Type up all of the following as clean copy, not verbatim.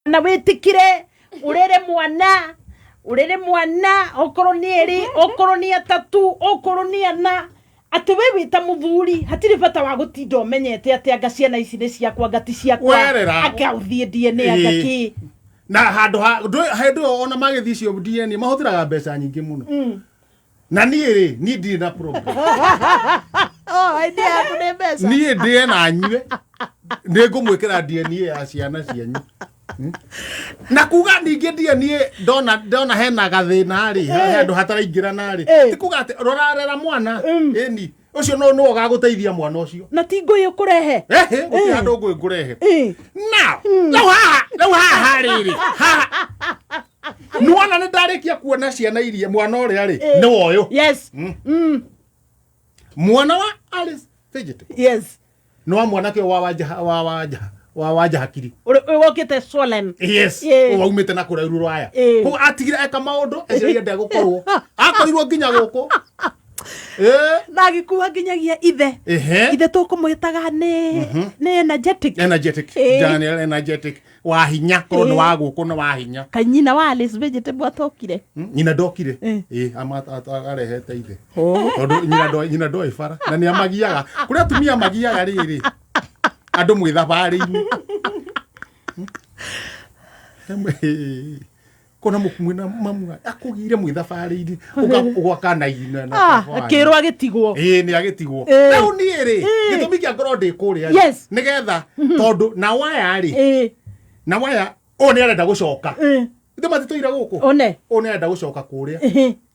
na wetikire urere mwana okoro ni eri okoro ni atatu okoro ni ana ati we wita muthuri hatiri bata wa gutinda umenyete ati anga ciana ici ni ciakwa ngati ciakwa akauthie DNA angaki na handu ona magithi cio DNA mahuthiraga mbeca nyingi muno na ni ndi na problem idea kune mbeca ni ndi na nyue ngumwikira DNA ya ciana cianyu na kuga ningi DNA ndona hena gathina ri handu hataraingirana ri ti kuga ati rorarera mwana eni ucio no gaguteithia mwana ucio na ti ngui ukurehe uti handu ngui ngurehe now ha riri ha nwana ni ndarikia kuona ciana iria mwana uria ri ni woyo yes mwana wa Alice vegetable yes no mwana ke wawaja hakiri wokite swollen yes waumite na kurairu rwaya ko atigire eka maundu eciria ndegukorwo akorirwo nginya guku na gikuwa nginyagia ithe tukumwitaga ni energetic Daniel energetic wa hinya korwo ni wa guku na wa hinya kanyina wa Alice vegetable atokire nyina ndokire arehete ithe tondu nyina ndoi bara na ni amagiaga kuria tumia magiaga riri andu mwithabari-ini kona mukumwina mamu akugire mwithabari-ini ugwaka na ina na akirwo agitigwo ni agitigwo riu ni ri gitumi kia ngoro ndi kuria nigetha tondu na waya ri na waya oni arenda gucoka ndo matituira guku oni arenda gucoka kuria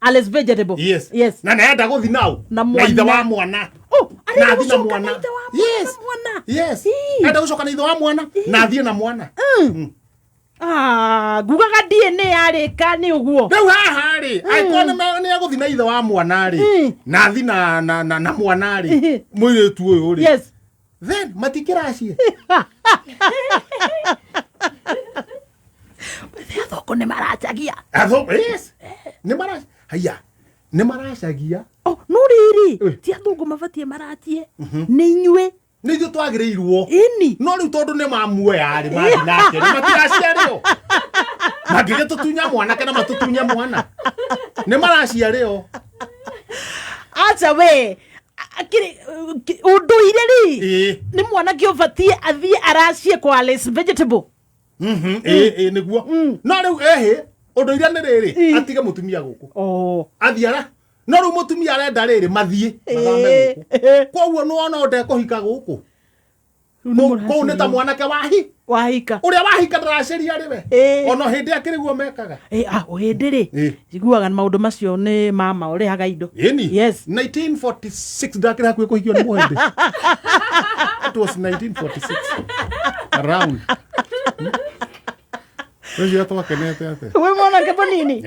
Alice vegetable yes na nenda guthi nau na ithe wa mwana na athi na mwana yes nenda gucoka na ithe wa mwana na athi na mwana gugaga DNA arika ni uguo riu haha ri aikona ni aguthi na ithe wa mwana ri na athi na mwana ri muiretu uyu ri yes then matikiracie athoko ni maracagia yes ni maracagia haya ni maracagia no riri ti athungu mabatie maratie ni inyue ni ithu twagireirwo ini no riu tondu ni mamuoya ri mathi nake ni matiraciario magire tutunya mwana kana matutunya mwana ni maraciario acha we akiri unduire ri ni mwana kiobatie athie aracie kwa Alice vegetable niguo no riu unduire ni riri atige mutumia guku athiara no riu mutumia arenda riri mathie mathame guku koguo no ona onde kuhika guku ko ne ta mwana ke wahika uria wahika ndaraceria riwe ona hindi akiriguo mekaga hindi ri jiguaga maundu macio ni mama urihaga indo yes 1946 ndakira kwi kuhikio ni muhindi it was 1946 around Wewe tu wakenete ate. Wewe mwana ke bonini?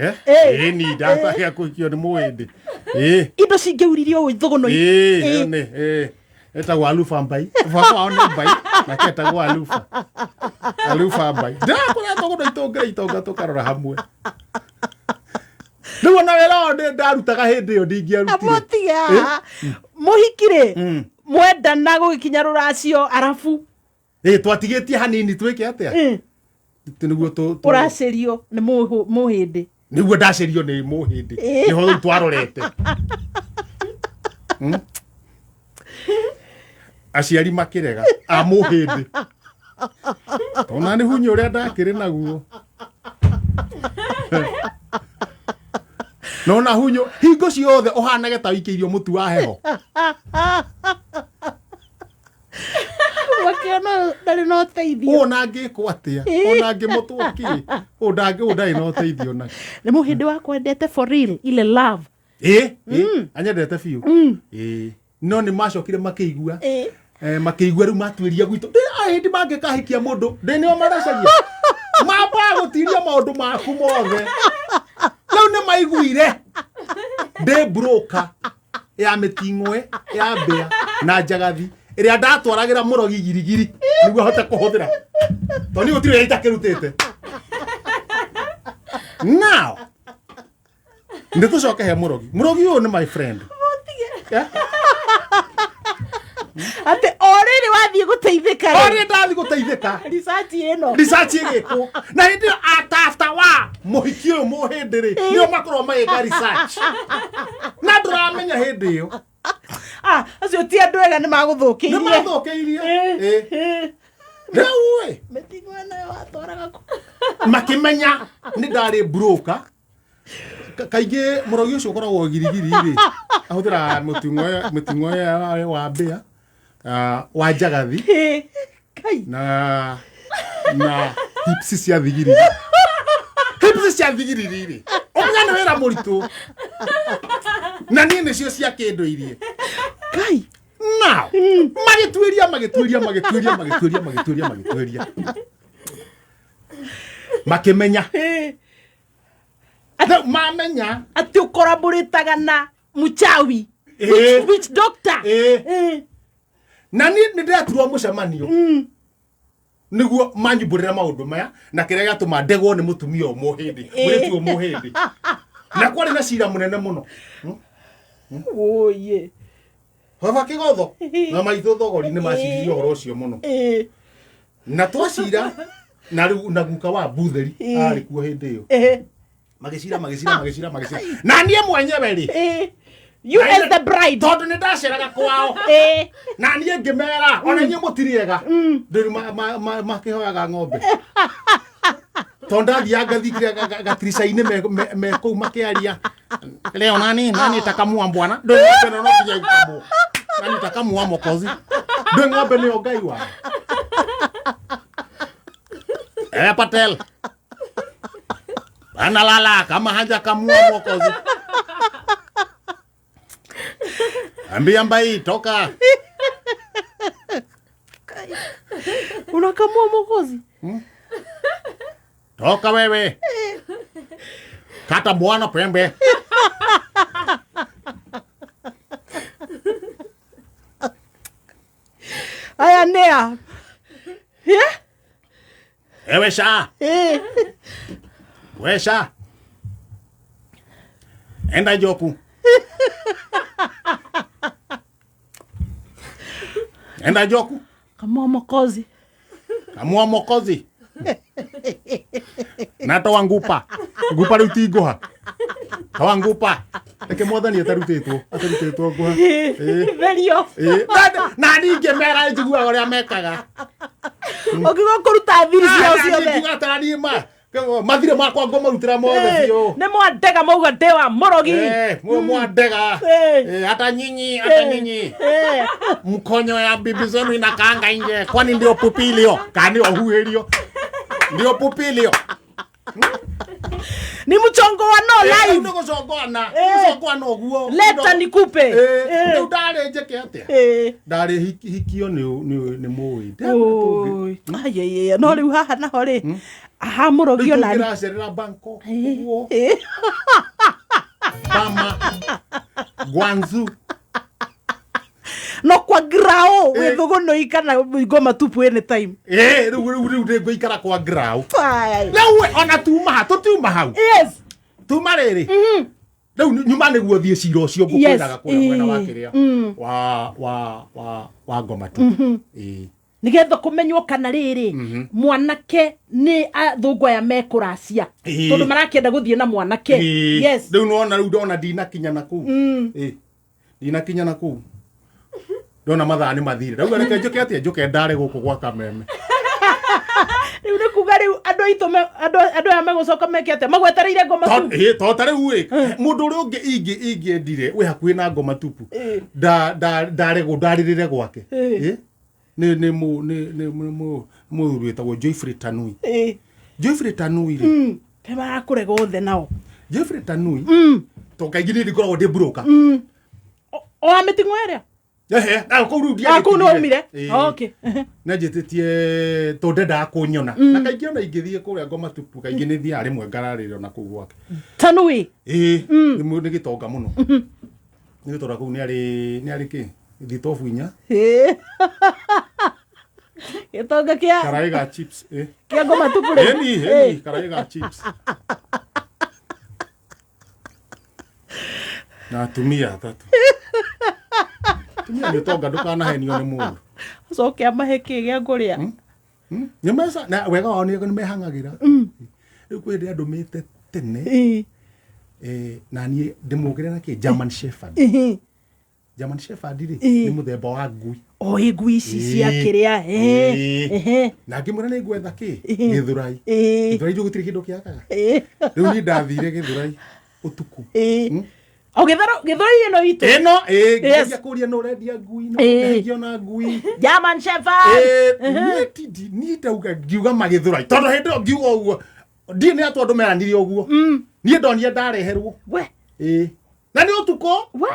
Ni data ya kuhikio ni muhindi. Indo cingeuririo ithuguno. Eta walufa mbai. Vako aone mbai. Na keta walufa. Alufa mbai. Da kuna togo itonga tokarora hamwe. Niwe na wela onde ndarutaga hindi yo ndingiarutire. Amotiga. Muhikire. Mwenda na gukinya ruracio arafu. Twatigetie hanini twike atia. Niguo uracerio ni muhindi niguo ndacerio ni muhindi niho twarorete aciari makirega a muhindi ona ni hunyo uria ndakiri naguo no na hunyo hingo ciothe uhanage ta wikiirio mutu wa heho wakiona ndari no teithio ona ngikwo atia ona ngimutwaki ndari no teithio na ni muhindi wa kwendete for real ile love anyendete fiu no ni macokire makiigua makiigua riu matwiria gwitu hindi mangikahikia mundu ndinio maracagia mamba gutiria maundu maku mothe riu ni maiguire ndi broker ya mitingwe ya mbea na njagathi iria ndatwaragira murogi girigiri niguo hote kuhuthira to ni gutire itakirutite now nditucoke he murogi uyu ni my friend ate oriri wathie guteithika ori ndathi guteithika research igikwo na hindi after wa muhiki uyu muhindi ri nio makorwo magika research na nduramenya hindi iyo acio ti andu ega ni maguthukiirie Rewe metingwana watwaraga makimenya ni ndari broker kaingi murogi ucio koragwo girigiri ri ahuthira mutingo wa mbia wa njagathi kai na hips cia thigiriri ri omenya ni wira muritu na ni nicio cia kinduirie kai now magituiria makimenya mamenya ati ukoraboretaga na muchawi which doctor na ni ndiraturwo mucemanio niguo manjumburira maundu maya na kiria gatuma ndegwo ni mutumia umuhindi muritu umuhindi na kwari na cira munene muno oye baba kigotho na maitho thogori ni maciririe uhoro ucio muno na twacira na guka wa butheri ari kuo hindi iyo magicira na nie mwenyewe ri you as the bride tondu ni ndaceraga kwao na nie ngimera ona nie mutiriega ndiru makihoyaga ng'ombe tonda thia ngathikire gatricaini me kou makiaria leo nani takamua bwana ndo ng'ombe no nginya ikamu nani takamua mokozi ndo ng'ombe ni ogai wa Patel analala kama haja kamua mokozi ambia mbai toka unakamua mokozi toka wewe kata bwana pembe aya nea ewe sha wesha enda joku kamua mokozi na tawangupa ngupa ruti ngoha tawangupa eke mwathani atarutitwo ngoha verio na ninge mera njigua uria mekaga okigo kuruta thiri cio ciothe ngatari mathire makwa ngomarutira mothe biu ni mwandega mauga ndewa murogi mwandega hata nyinyi mkonyo ya bibi zenu inakaanga nje kwani ndio pupilio kani ohuherio ndio pupilio ni mchongoa no live ndio kuchongoana oguo leta nikupe ndio ndare njeke atia ndare hikio ni muwi ayeye no riu haha naho ri aha murogio nani ndiracera banko uguo Bama Gwanzu no kwa grao wethugo no ikana ngoma tupu anytime riu ngoikara kwa grao ai lewe ona tuma hau yes tuma riri riu nyuma niguo thie cira ucio ngukwendaga kura mwena wa kiria wa ngoma tupu nigetha kumenywo kana riri mwanake ni athungu aya mekuracia tondu marakienda guthie na mwanake yes riu nona riu ndona ndinakinya na ku ndinakinya na ku ndona mathani mathire riu reke njuke atia njuke ndare guku gwa kameme riu ni kuga riu andu aya megucoka meke atia magwetereire ngoma tupu tota riu mundu uri ungi ingiendire wi hakuhi na ngoma tupu ndaririre gwake ni mu wetagwo Joyfrey Tanui Joyfrey Tanui ri pe barakurega othe nao Joyfrey Tanui to kaingini ndikoragwo ndi broker o ametingwa area ko ru dia ko no mire okay na jetitie to ndenda kunyona na kaingi ona ingithie kuria ngoma tupu kaingi ni thia rimwe ngararire ona kuu gwake Tanui ni gitonga muno ni gitora kuu ni ari ki thitofu inya gitonga kia karaiga chips kia ngoma tupu ni karaiga chips na tumia tatu tumia gitonga ndukana henio ni mundu Soke amaheke gya ngoria. Nyamesa na wega wao ni mehangagira. Riu kwende andu mete tene. Na nie ndimugire na ki German Shepherd. German Shepherd ni muthemba wa ngui. Ngui ici cia kiria na ngimwira ni gwetha ki Githurai. Githurai gutiri kindu kiakaga. Riu ni ndathire Githurai utuku. Githurai ino itu. Ngia kuria no rendia ngui no ngio na ngui. German Shepherd. Ni ndauga ngiuga magithurai. Tondu hindo ngiuga uguo. Ndi ni atu andu meranirie uguo. Ni ndonire ndareherwo. We. Na ni utuko. We.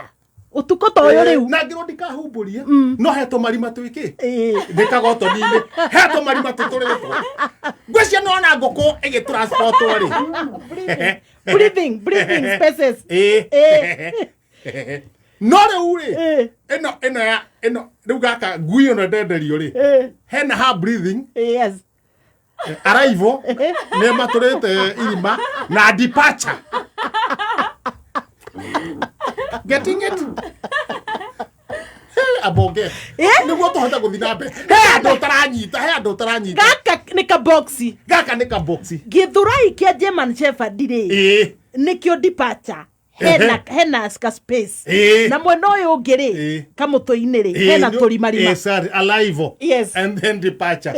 Utuko toyo riu. Na ngiro ndikahumburie. No heto marima twiki. Ndikaga utoni-ini. Heto marima tuturitwo. Ngwicia no na ngoko igitransportwo ri. Breathing spaces. No riu ri. Eno riu gaka ngui ono ndenderio ri. Hena ha breathing. Yes. Arrival. Ne maturite irima na departure. Getting it? Aboge. Ni woto hata kuthinabe. Andu taranyita. Gaka ni ka boxi. Githurai kia German Shepherd ri. Nikio departure. Hena ska space. Na mwena uyu ungiri kamuto-ini ri. Hena turimarima. Arrival. Yes. And then departure.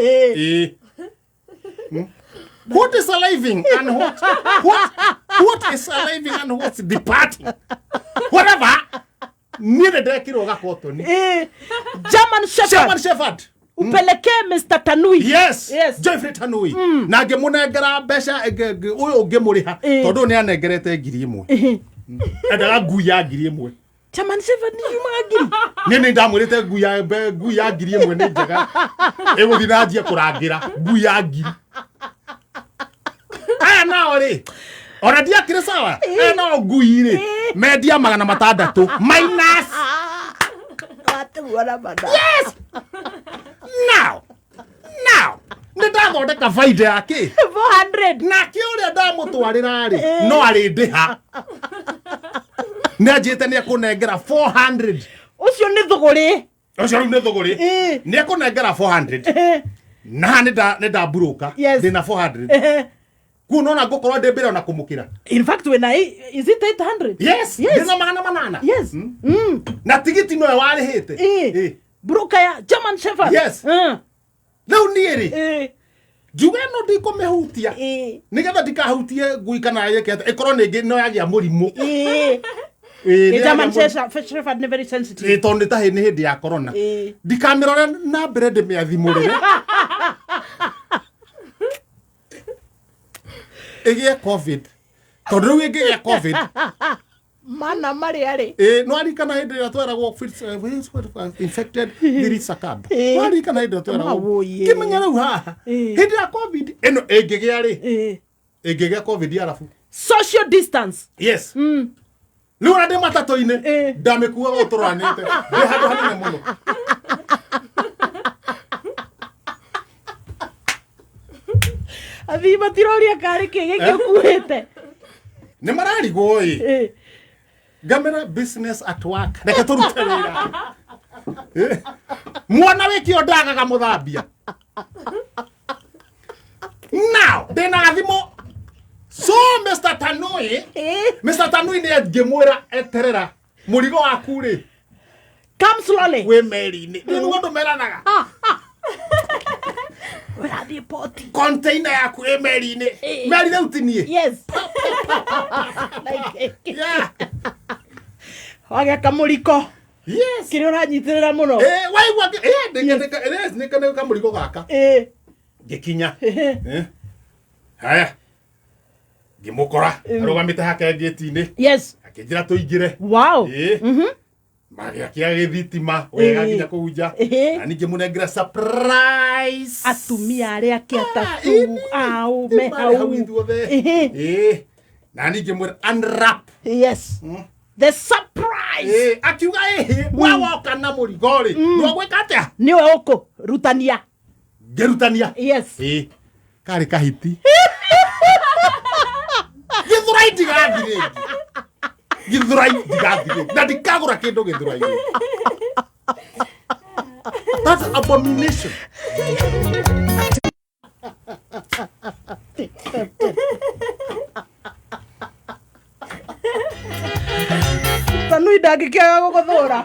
What is arriving and what is arriving and what's departing? Whatever. Nile dekiro gakotoni. German Shepherd. Upeleke Mr. Tanui. Yes. Jeffrey Tanui. Na ngemunengera mbeca uyu ngimuriha tondu ni anengerete 1,000. Endaga ngui ya 1,000. German Shepherd ni magiri. Ni ndamwirite ngui ya 1,000 ni njega. Eguthinathie kurangira ngui ya 1,000. Aya nao ri ona ndiakire sawa no ngui ri mendia 600 minus yes now ndathondeka faida yake 400 na kiuria ndamutwarira ri no ari ndiha najite ni akunengera 400 ucio ni thuguri ni akunengera 400 na ni ndaburuka ndina 400 kuno gukorwo ndembere ona kumukira. In fact when is it 800? Yes. Ndina 800. Yes. Na tigiti no warihite. Broka ya German Shepherd. Yes. Leo nieri. Juga no ndiko mehutia. Nigetha ndikahutie ngui kana yeke ikorwo ningi no yagia murimu. German Shepherd ni very sensitive. Tondu ta ni hindi ya corona. Ndikamirore na mbere ndimiathimurire. Egia COVID. Tondu riu egia COVID. Mana mari ari. No arikana hindi ya tweragwo infected virisakab. No arikana hindi ya tweragwo. Kimenya riu haha. Hindi ya COVID. Eno egigia ri. Egigia COVID arafu. Social distance. Yes. Riu na ndi matatu-ini. Ndamikuwa guturanite. Ndi handu hanene muno. Athi matiroria kari kigeke kuite. Ni mararigwo Gamera business at work. Reke turute wira. Mwana wiki ndagaga muthambia. Now, dena thimo. So Mr. Tanui ni ngimwira eterera. Murigo waku ri. Come slowly. We meri-ini. Ni ndu meranaga. Where the potty? Container yaku meri-ini. Meri reu tinie. Yes. Yeah. Wage kamuriko. Yes. Kiri uranyitirira muno. Waigua ndeka kamurigo gaka. Gikinya. Haya. Ngimukora. Arugamite hake gate-ini. Yes. Akinjira tuingire. Wow. Magia kia githitima wega nginya kuja. Na ningi munengira surprise. Atumia aria kiatatu au mehau. Na ningi mu unwrap. Yes. The surprise. Akiuga wawoka na murigori. No gwika atia? Niwe uko rutania. Gerutania. Yes. Kari kahiti. Githurai digathire. Githurai digathire. Na dikagura kindu githurai. abomination. Tanui ndangĩkĩaga gũgũthũra.